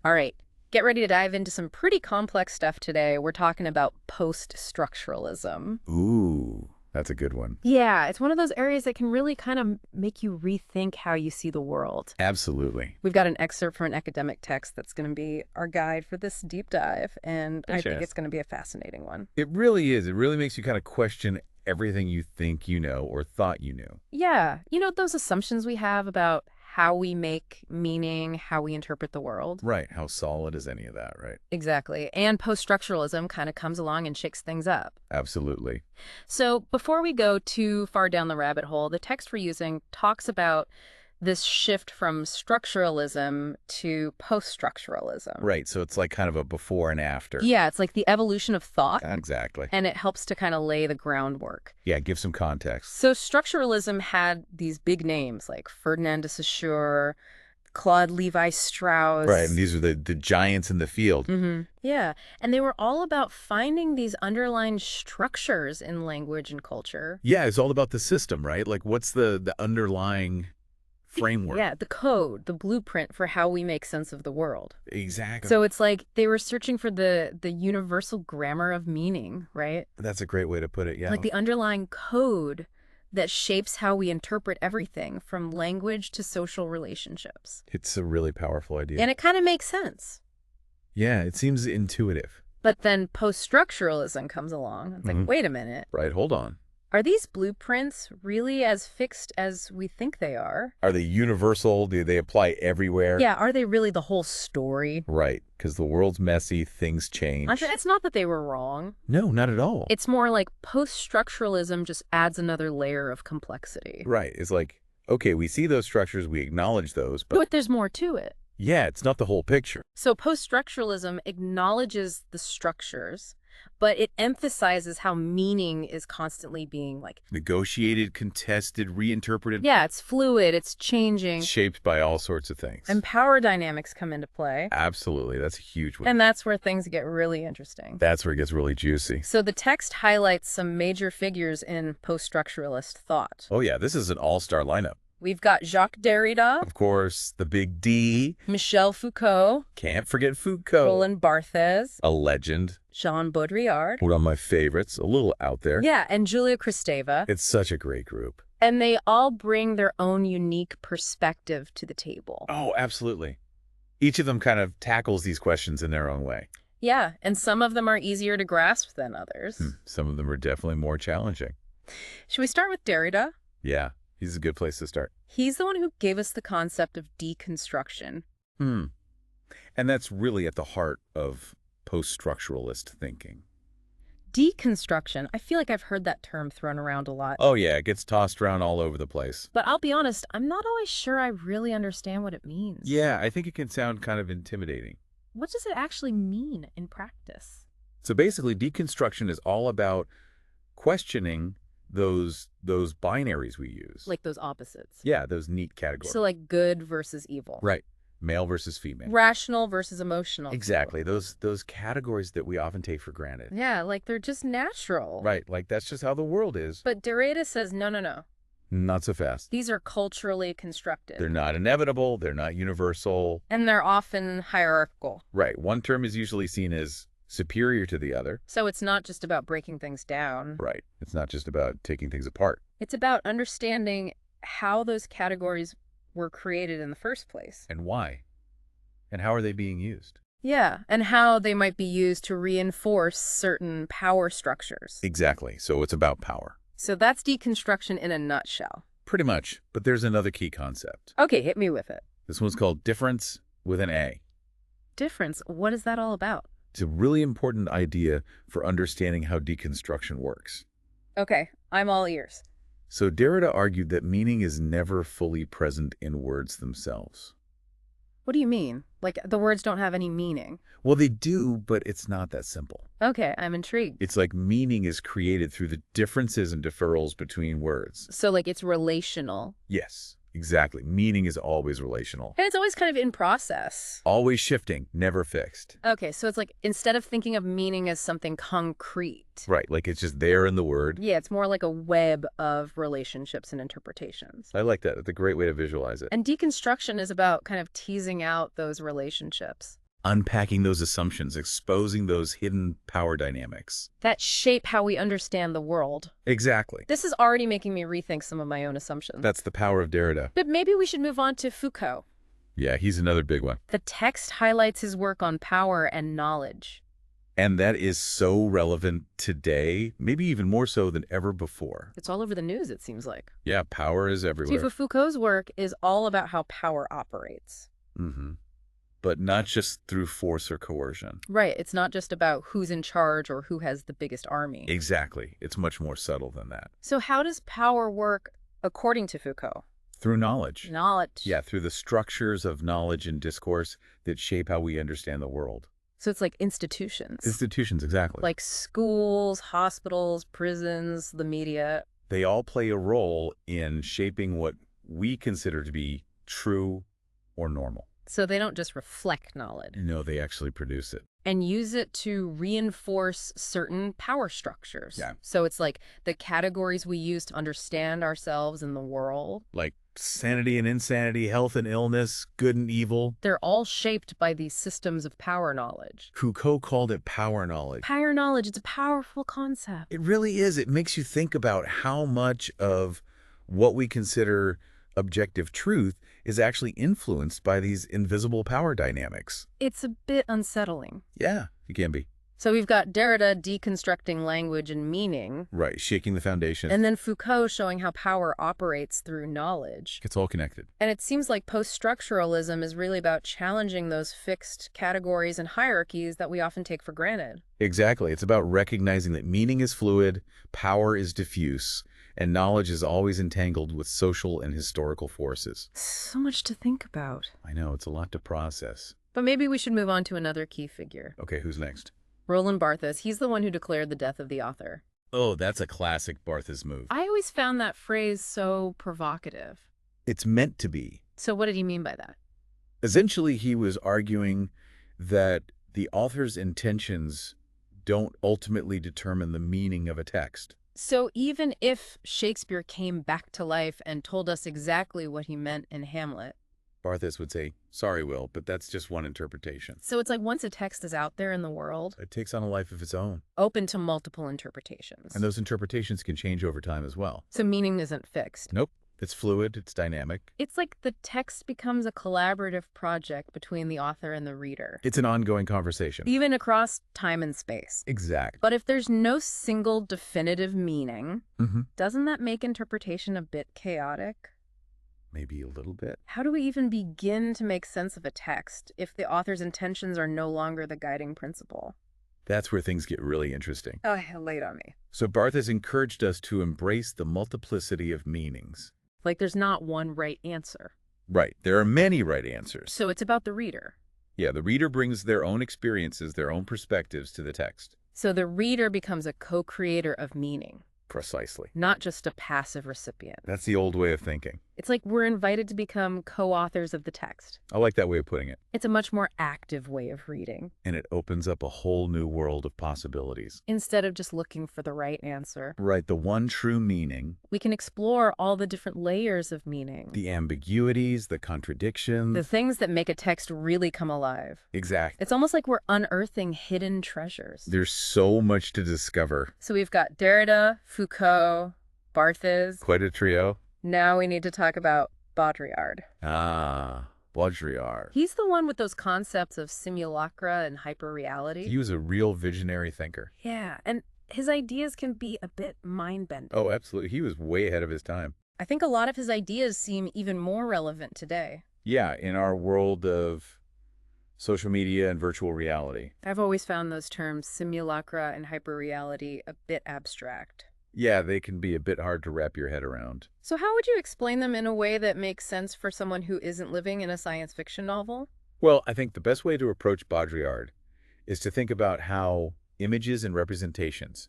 All right, get ready to dive into some pretty complex stuff today. We're talking about post-structuralism. Ooh, that's a good one. Yeah, it's one of those areas that can really kind of make you rethink how you see the world. Absolutely. We've got an excerpt from an academic text that's going to be our guide for this deep dive, and I think it's going to be a fascinating one. It really is. It really makes you kind of question everything you think you know or thought you knew. Yeah, those assumptions we have about how we make meaning, how we interpret the world. Right. How solid is any of that, right? Exactly. And post-structuralism kind of comes along and shakes things up. Absolutely. So before we go too far down the rabbit hole, the text we're using talks about this shift from structuralism to post-structuralism. Right. So it's like kind of a before and after. Yeah, it's like the evolution of thought, Exactly. and it helps to kind of lay the groundwork. Yeah, give some context. So structuralism had these big names like Ferdinand de Saussure, Claude Levi-Strauss. Right. And these are the giants in the field. Yeah, and they were all about finding these underlying structures in language and culture. Yeah, it's all about the system, right? Like what's the underlying framework? Yeah, the code, the blueprint for how we make sense of the world. Exactly. So it's like they were searching for the universal grammar of meaning, right? That's a great way to put it. Yeah. Like the underlying code that shapes how we interpret everything from language to social relationships. It's a really powerful idea. And it kind of makes sense. Yeah, it seems intuitive. But then post-structuralism comes along. It's like, wait a minute. Right, hold on. Are these blueprints really as fixed as we think they are? Are they universal? Do they apply everywhere? Yeah, are they really the whole story? Right, because the world's messy, things change. It's not that they were wrong. No, not at all. It's more like post-structuralism just adds another layer of complexity. Right, it's like, okay, we see those structures, we acknowledge those, But there's more to it. yeah, it's not the whole picture. So post-structuralism acknowledges the structures, but it emphasizes how meaning is constantly being Negotiated, contested, reinterpreted. yeah, it's fluid, it's changing. Shaped by all sorts of things. And power dynamics come into play. Absolutely, that's a huge one. And that's where things get really interesting. That's where it gets really juicy. So the text highlights some major figures in post-structuralist thought. Oh yeah, this is an all-star lineup. We've got Jacques Derrida, Of course, the big D. Michel Foucault, Can't forget Foucault. Roland Barthes, A legend. Jean Baudrillard. One of my favorites, a little out there. Yeah, and Julia Kristeva. It's such a great group. And they all bring their own unique perspective to the table. Oh, absolutely. Each of them kind of tackles these questions in their own way. Yeah, and some of them are easier to grasp than others. Some of them are definitely more challenging. Should we start with Derrida? Yeah, he's a good place to start. He's the one who gave us the concept of deconstruction. And that's really at the heart of post-structuralist thinking. Deconstruction, I feel like I've heard that term thrown around a lot. Oh yeah, it gets tossed around all over the place. But I'll be honest, I'm not always sure I really understand what it means. Yeah, I think it can sound kind of intimidating. What does it actually mean in practice? So basically, deconstruction is all about questioning those binaries we use. Like those opposites. Yeah, those neat categories. So like good versus evil. Right. Male versus female. Rational versus emotional. Exactly. Those categories that we often take for granted. Yeah, like they're just natural. Right. Like that's just how the world is. But Derrida says, no. Not so fast. These are culturally constructed. They're not inevitable. They're not universal. And they're often hierarchical. Right. One term is usually seen as superior to the other. So it's not just about breaking things down. Right. It's not just about taking things apart. It's about understanding how those categories were created in the first place. And why? And how are they being used? Yeah, and how they might be used to reinforce certain power structures. Exactly. So it's about power. So that's deconstruction in a nutshell. Pretty much. But there's another key concept. Okay, hit me with it. This one's called difference with an A. Difference? What is that all about? It's a really important idea for understanding how deconstruction works. Okay, I'm all ears. So Derrida argued that meaning is never fully present in words themselves. What do you mean? Like the words don't have any meaning? Well, they do, but it's not that simple. Okay, I'm intrigued. It's like meaning is created through the differences and deferrals between words. So like it's relational. Yes, exactly. Meaning is always relational. And it's always kind of in process. Always shifting, never fixed. Okay, so it's like instead of thinking of meaning as something concrete. Right, like it's just there in the word. Yeah, it's more like a web of relationships and interpretations. I like that. It's a great way to visualize it. And deconstruction is about kind of teasing out those relationships. unpacking those assumptions, exposing those hidden power dynamics. That shape how we understand the world. Exactly. This is already making me rethink some of my own assumptions. That's the power of Derrida. But maybe we should move on to Foucault. Yeah, he's another big one. The text highlights his work on power and knowledge. And that is so relevant today, maybe even more so than ever before. It's all over the news, it seems like. Yeah, power is everywhere. Foucault's work is all about how power operates. Mm-hmm. But not just through force or coercion. Right. It's not just about who's in charge or who has the biggest army. Exactly. It's much more subtle than that. So how does power work according to Foucault? Through knowledge. Knowledge. Yeah, through the structures of knowledge and discourse that shape how we understand the world. So it's like institutions. Institutions, exactly. Like schools, hospitals, prisons, the media. They all play a role in shaping what we consider to be true or normal. So they don't just reflect knowledge. No, they actually produce it. And use it to reinforce certain power structures. Yeah. So it's like the categories we use to understand ourselves and the world. Like sanity and insanity, health and illness, good and evil. They're all shaped by these systems of power knowledge. Foucault called it power knowledge. Power knowledge, it's a powerful concept. It really is. It makes you think about how much of what we consider objective truth is actually influenced by these invisible power dynamics. It's a bit unsettling. Yeah, it can be. So we've got Derrida deconstructing language and meaning. Right, shaking the foundation. And then Foucault showing how power operates through knowledge. It's all connected. And it seems like post-structuralism is really about challenging those fixed categories and hierarchies that we often take for granted. Exactly. It's about recognizing that meaning is fluid, power is diffuse, and knowledge is always entangled with social and historical forces. So much to think about. I know, it's a lot to process. But maybe we should move on to another key figure. Okay, who's next? Roland Barthes. He's the one who declared the death of the author. Oh, that's a classic Barthes move. I always found that phrase so provocative. It's meant to be. So what did he mean by that? Essentially, he was arguing that the author's intentions don't ultimately determine the meaning of a text. So even if Shakespeare came back to life and told us exactly what he meant in Hamlet, Barthes would say, sorry, Will, but that's just one interpretation. so it's like once a text is out there in the world, It takes on a life of its own. open to multiple interpretations. And those interpretations can change over time as well. So meaning isn't fixed. Nope. It's fluid, it's dynamic. It's like the text becomes a collaborative project between the author and the reader, It's an ongoing conversation. even across time and space. Exact. But if there's no single definitive meaning, Mm-hmm. doesn't that make interpretation a bit chaotic? Maybe a little bit. How do we even begin to make sense of a text if the author's intentions are no longer the guiding principle? That's where things get really interesting. Oh, lay it on me. So Barthes encouraged us to embrace the multiplicity of meanings. Like there's not one right answer. Right. There are many right answers. So it's about the reader. Yeah, the reader brings their own experiences, their own perspectives to the text. So the reader becomes a co-creator of meaning, Precisely. not just a passive recipient. That's the old way of thinking. It's like we're invited to become co-authors of the text. I like that way of putting it. It's a much more active way of reading, And it opens up a whole new world of possibilities. instead of just looking for the right answer. Right, the one true meaning, We can explore all the different layers of meaning, the ambiguities, the contradictions. the things that make a text really come alive. Exactly. It's almost like we're unearthing hidden treasures. There's so much to discover. So we've got Derrida, Foucault, Barthes. Quite a trio. Now we need to talk about Baudrillard. Ah, Baudrillard. He's the one with those concepts of simulacra and hyperreality. He was a real visionary thinker. Yeah, and his ideas can be a bit mind-bending. Oh, absolutely. He was way ahead of his time. I think a lot of his ideas seem even more relevant today. Yeah, in our world of social media and virtual reality. I've always found those terms, simulacra and hyperreality, a bit abstract. Yeah, they can be a bit hard to wrap your head around. So how would you explain them in a way that makes sense for someone who isn't living in a science fiction novel? Well, I think the best way to approach Baudrillard is to think about how images and representations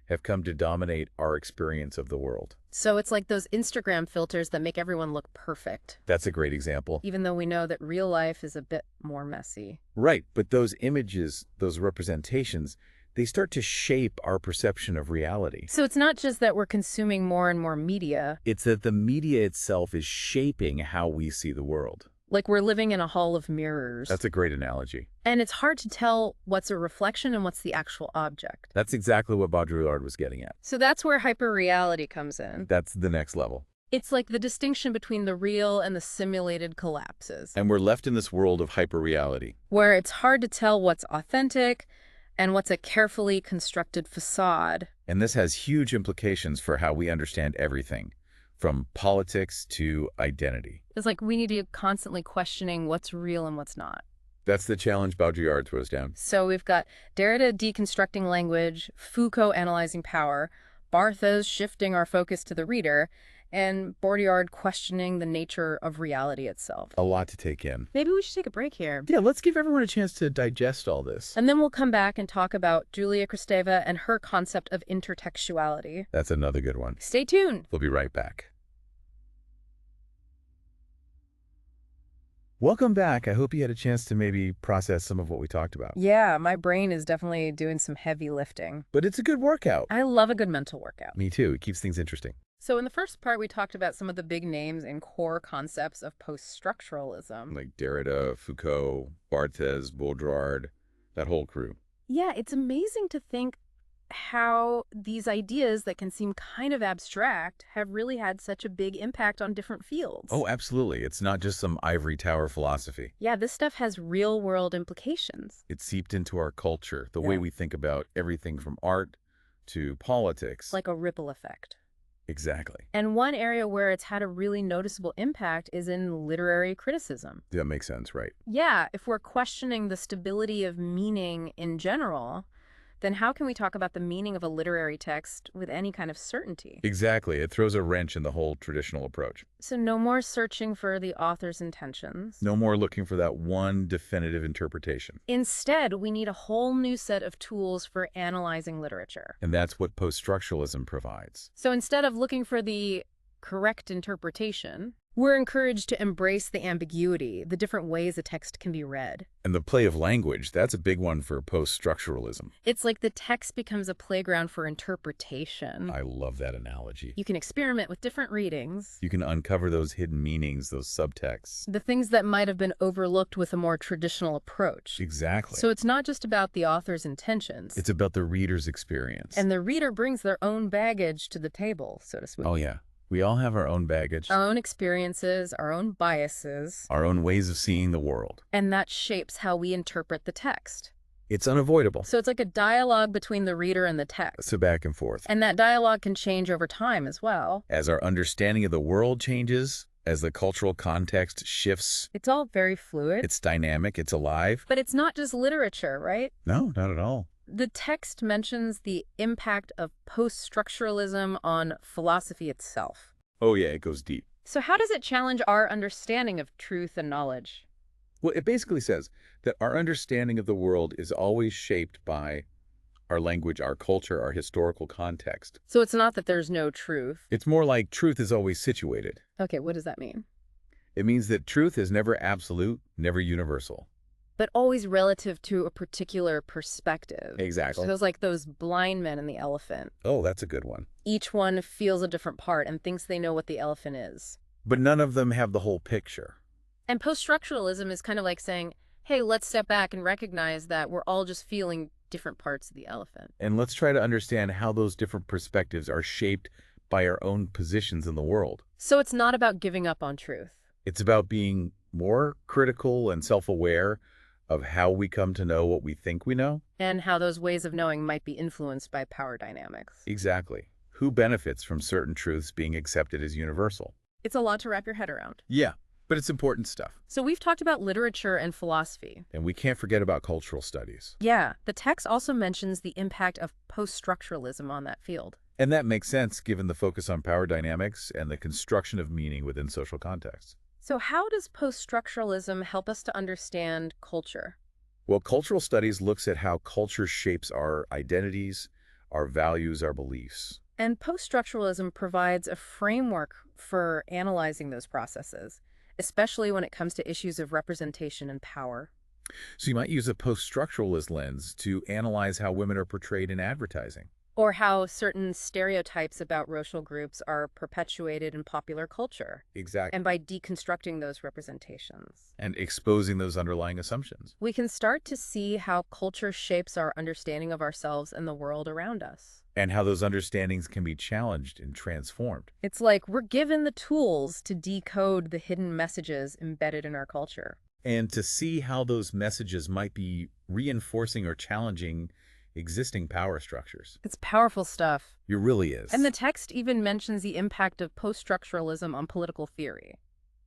have come to dominate our experience of the world. So it's like those Instagram filters that make everyone look perfect, That's a great example. even though we know that real life is a bit more messy. Right, but those images, those representations, they start to shape our perception of reality. So it's not just that we're consuming more and more media. It's that the media itself is shaping how we see the world. Like we're living in a hall of mirrors. That's a great analogy. And it's hard to tell what's a reflection and what's the actual object. That's exactly what Baudrillard was getting at. So that's where hyperreality comes in. That's the next level. It's like the distinction between the real and the simulated collapses, And we're left in this world of hyperreality. where it's hard to tell what's authentic and what's a carefully constructed facade. And this has huge implications for how we understand everything, from politics to identity. It's like we need to be constantly questioning what's real and what's not. That's the challenge Baudrillard throws down. So we've got Derrida deconstructing language, Foucault analyzing power, Barthes shifting our focus to the reader, and Baudrillard questioning the nature of reality itself. A lot to take in. Maybe we should take a break here. Yeah, let's give everyone a chance to digest all this. And then we'll come back and talk about Julia Kristeva and her concept of intertextuality. That's another good one. Stay tuned. We'll be right back. Welcome back. I hope you had a chance to maybe process some of what we talked about. Yeah, my brain is definitely doing some heavy lifting. But it's a good workout. I love a good mental workout. Me too. It keeps things interesting. So in the first part, we talked about some of the big names and core concepts of post-structuralism. Like Derrida, Foucault, Barthes, Baudrillard, that whole crew. Yeah, it's amazing to think how these ideas that can seem kind of abstract have really had such a big impact on different fields. Oh, absolutely. It's not just some ivory tower philosophy. Yeah, this stuff has real-world implications. It's seeped into our culture, the Yeah. way we think about everything from art to politics. Like a ripple effect. Exactly. And one area where it's had a really noticeable impact is in literary criticism. That makes sense, right? Yeah, if we're questioning the stability of meaning in general, then how can we talk about the meaning of a literary text with any kind of certainty? Exactly. It throws a wrench in the whole traditional approach. So no more searching for the author's intentions. No more looking for that one definitive interpretation. Instead, we need a whole new set of tools for analyzing literature. And that's what post-structuralism provides. So instead of looking for the correct interpretation, we're encouraged to embrace the ambiguity, the different ways a text can be read. And the play of language, that's a big one for post-structuralism. It's like the text becomes a playground for interpretation. I love that analogy. You can experiment with different readings, You can uncover those hidden meanings, those subtexts. the things that might have been overlooked with a more traditional approach. Exactly. So it's not just about the author's intentions. It's about the reader's experience. And the reader brings their own baggage to the table, so to speak. Oh, yeah. We all have our own baggage, Our own experiences, our own biases, our own ways of seeing the world. and that shapes how we interpret the text. It's unavoidable. So it's like a dialogue between the reader and the text. So back and forth. And that dialogue can change over time as well. As our understanding of the world changes, as the cultural context shifts, It's all very fluid. it's dynamic, it's alive. But it's not just literature, right? No, not at all. The text mentions the impact of post-structuralism on philosophy itself. Oh, yeah, it goes deep. So how does it challenge our understanding of truth and knowledge? Well, it basically says that our understanding of the world is always shaped by our language, our culture, our historical context. So it's not that there's no truth. It's more like truth is always situated. Okay, what does that mean? It means that truth is never absolute, never universal. But always relative to a particular perspective. Exactly. So it's like those blind men and the elephant. Oh, that's a good one. Each one feels a different part and thinks they know what the elephant is. But none of them have the whole picture. And post-structuralism is kind of like saying, hey, let's step back and recognize that we're all just feeling different parts of the elephant. And let's try to understand how those different perspectives are shaped by our own positions in the world. So it's not about giving up on truth. It's about being more critical and self-aware of how we come to know what we think we know. And how those ways of knowing might be influenced by power dynamics. Exactly. Who benefits from certain truths being accepted as universal? It's a lot to wrap your head around. Yeah, but it's important stuff. So we've talked about literature and philosophy. And we can't forget about cultural studies. Yeah, the text also mentions the impact of post-structuralism on that field. And that makes sense given the focus on power dynamics and the construction of meaning within social contexts. So how does post-structuralism help us to understand culture? Well, cultural studies looks at how culture shapes our identities, our values, our beliefs. And post-structuralism provides a framework for analyzing those processes, especially when it comes to issues of representation and power. So you might use a post-structuralist lens to analyze how women are portrayed in advertising. Or how certain stereotypes about racial groups are perpetuated in popular culture, Exactly. and by deconstructing those representations. And exposing those underlying assumptions. We can start to see how culture shapes our understanding of ourselves and the world around us. And how those understandings can be challenged and transformed. It's like we're given the tools to decode the hidden messages embedded in our culture. And to see how those messages might be reinforcing or challenging existing power structures. It's powerful stuff. It really is. And the text even mentions the impact of post-structuralism on political theory.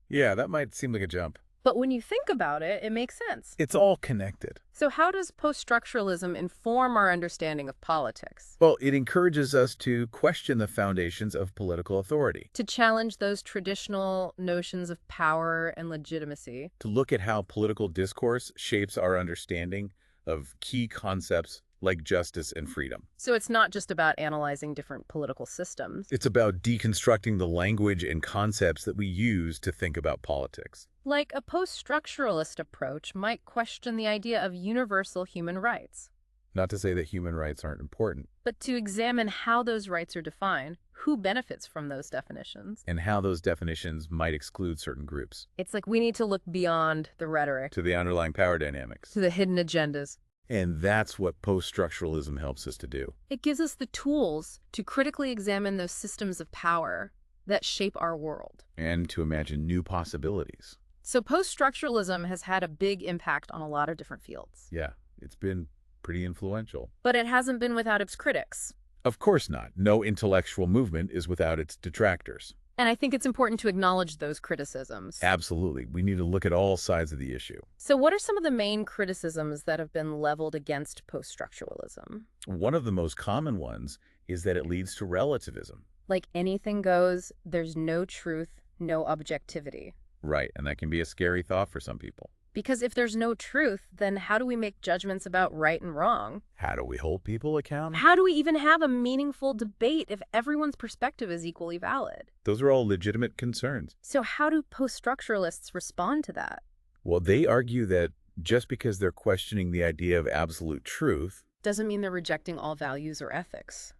Yeah, that might seem like a jump. But when you think about it, it makes sense. It's all connected. So how does post-structuralism inform our understanding of politics? Well, it encourages us to question the foundations of political authority, To challenge those traditional notions of power and legitimacy. to look at how political discourse shapes our understanding of key concepts like justice and freedom. So it's not just about analyzing different political systems. It's about deconstructing the language and concepts that we use to think about politics. Like a post-structuralist approach might question the idea of universal human rights. Not to say that human rights aren't important, But to examine how those rights are defined, who benefits from those definitions. and how those definitions might exclude certain groups, It's like we need to look beyond the rhetoric to the underlying power dynamics. to the hidden agendas. And that's what post-structuralism helps us to do. It gives us the tools to critically examine those systems of power that shape our world. And to imagine new possibilities. So post-structuralism has had a big impact on a lot of different fields. Yeah, it's been pretty influential. But it hasn't been without its critics. Of course not. No intellectual movement is without its detractors. And I think it's important to acknowledge those criticisms. Absolutely. We need to look at all sides of the issue. So what are some of the main criticisms that have been leveled against post-structuralism? One of the most common ones is that it leads to relativism. Like anything goes, there's no truth, no objectivity. Right, and that can be a scary thought for some people. Because if there's no truth, then how do we make judgments about right and wrong? How do we hold people accountable? How do we even have a meaningful debate if everyone's perspective is equally valid? Those are all legitimate concerns. So how do post-structuralists respond to that? Well, they argue that just because they're questioning the idea of absolute truth, Doesn't mean they're rejecting all values or ethics.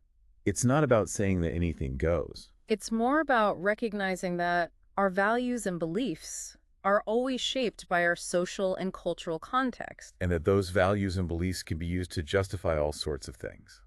it's not about saying that anything goes. It's more about recognizing that our values and beliefs are always shaped by our social and cultural context. And that those values and beliefs can be used to justify all sorts of things.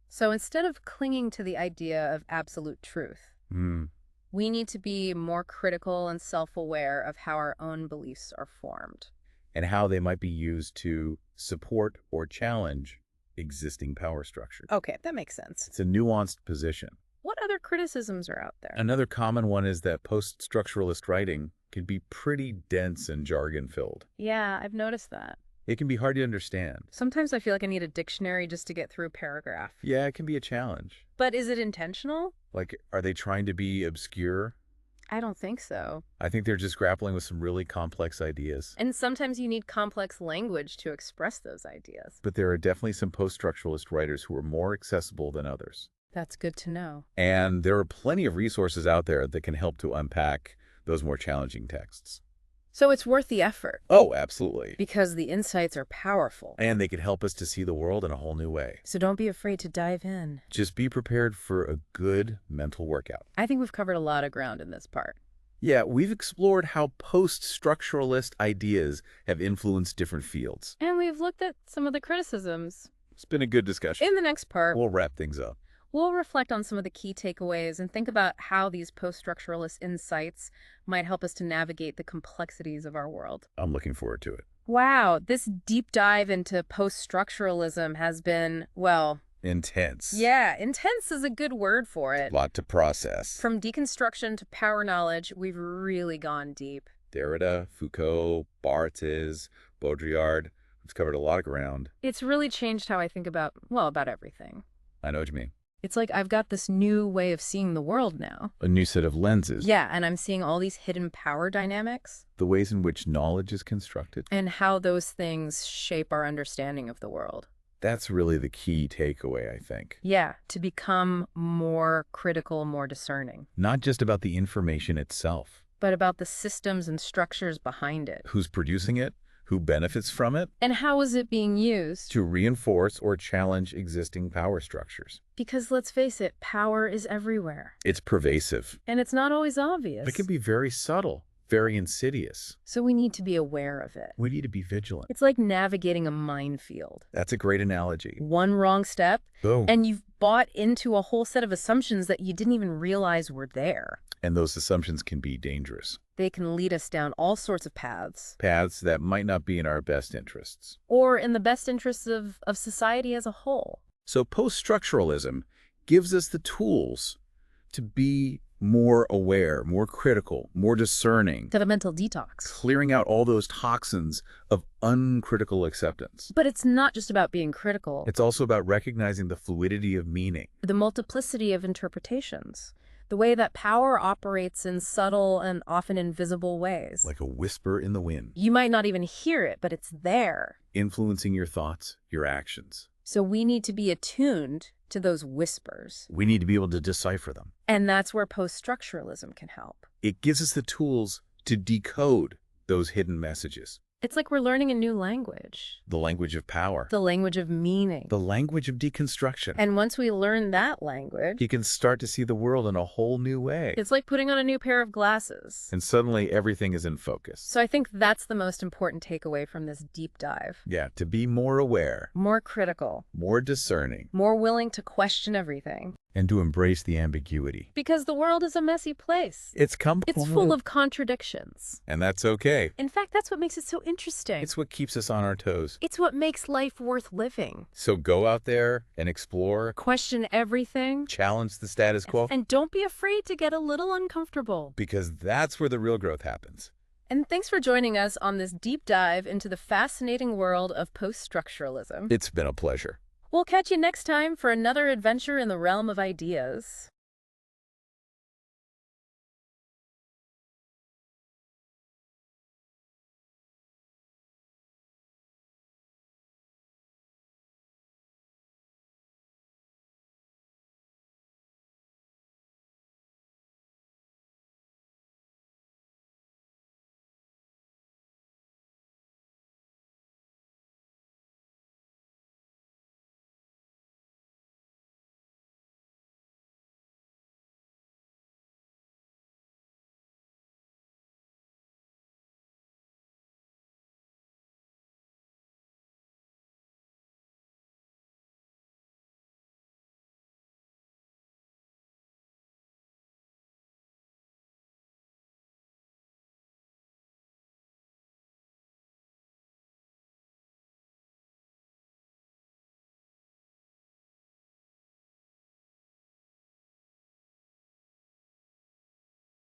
So instead of clinging to the idea of absolute truth, Hmm. we need to be more critical and self-aware of how our own beliefs are formed. And how they might be used to support or challenge existing power structures. Okay, that makes sense. It's a nuanced position. What other criticisms are out there? Another common one is that post-structuralist writing can be pretty dense and jargon-filled. Yeah, I've noticed that. It can be hard to understand. Sometimes I feel like I need a dictionary just to get through a paragraph. Yeah, it can be a challenge. But is it intentional? Like, are they trying to be obscure? I don't think so. I think they're just grappling with some really complex ideas. And sometimes you need complex language to express those ideas. But there are definitely some post-structuralist writers who are more accessible than others. That's good to know. And there are plenty of resources out there that can help to unpack those more challenging texts. So it's worth the effort. Oh, absolutely. Because the insights are powerful. And they can help us to see the world in a whole new way. So don't be afraid to dive in. Just be prepared for a good mental workout. I think we've covered a lot of ground in this part. Yeah, we've explored how post-structuralist ideas have influenced different fields. And we've looked at some of the criticisms. It's been a good discussion. In the next part, We'll wrap things up. we'll reflect on some of the key takeaways and think about how these post-structuralist insights might help us to navigate the complexities of our world. I'm looking forward to it. Wow, this deep dive into post-structuralism has been, well, Intense. yeah, intense is a good word for it. Lot to process. From deconstruction to power knowledge, we've really gone deep. Derrida, Foucault, Barthes, Baudrillard. We've covered a lot of ground. It's really changed how I think about, well, about everything. I know what you mean. It's like I've got this new way of seeing the world now. A new set of lenses. Yeah, and I'm seeing all these hidden power dynamics The ways in which knowledge is constructed. and how those things shape our understanding of the world. That's really the key takeaway, I think. Yeah, to become more critical, more discerning, Not just about the information itself. but about the systems and structures behind it. Who's producing it? Who benefits from it? And how is it being used? To reinforce or challenge existing power structures. Because let's face it, power is everywhere. It's pervasive. And it's not always obvious. But it can be very subtle, very insidious. So we need to be aware of it. We need to be vigilant. It's like navigating a minefield. That's a great analogy. One wrong step, Boom. and you've bought into a whole set of assumptions that you didn't even realize were there. And those assumptions can be dangerous. They can lead us down all sorts of paths. Paths that might not be in our best interests. Or in the best interests of society as a whole. So post-structuralism gives us the tools to be more aware, more critical, more discerning. To have a mental detox. Clearing out all those toxins of uncritical acceptance. But it's not just about being critical. It's also about recognizing the fluidity of meaning. The multiplicity of interpretations. The way that power operates in subtle and often invisible ways. Like a whisper in the wind. You might not even hear it, but it's there. Influencing your thoughts, your actions. So we need to be attuned to those whispers. We need to be able to decipher them. And that's where post-structuralism can help. It gives us the tools to decode those hidden messages. It's like we're learning a new language. The language of power. The language of meaning. The language of deconstruction. And once we learn that language, you can start to see the world in a whole new way. It's like putting on a new pair of glasses. And suddenly everything is in focus. So I think that's the most important takeaway from this deep dive. Yeah, to be more aware. More critical. More discerning. More willing to question everything. And to embrace the ambiguity. Because the world is a messy place. It's complex. It's full of contradictions. And that's okay. In fact, that's what makes it so interesting. It's what keeps us on our toes. It's what makes life worth living. So go out there and explore. Question everything. Challenge the status quo. And don't be afraid to get a little uncomfortable. Because that's where the real growth happens. And thanks for joining us on this deep dive into the fascinating world of post-structuralism. It's been a pleasure. We'll catch you next time for another adventure in the realm of ideas.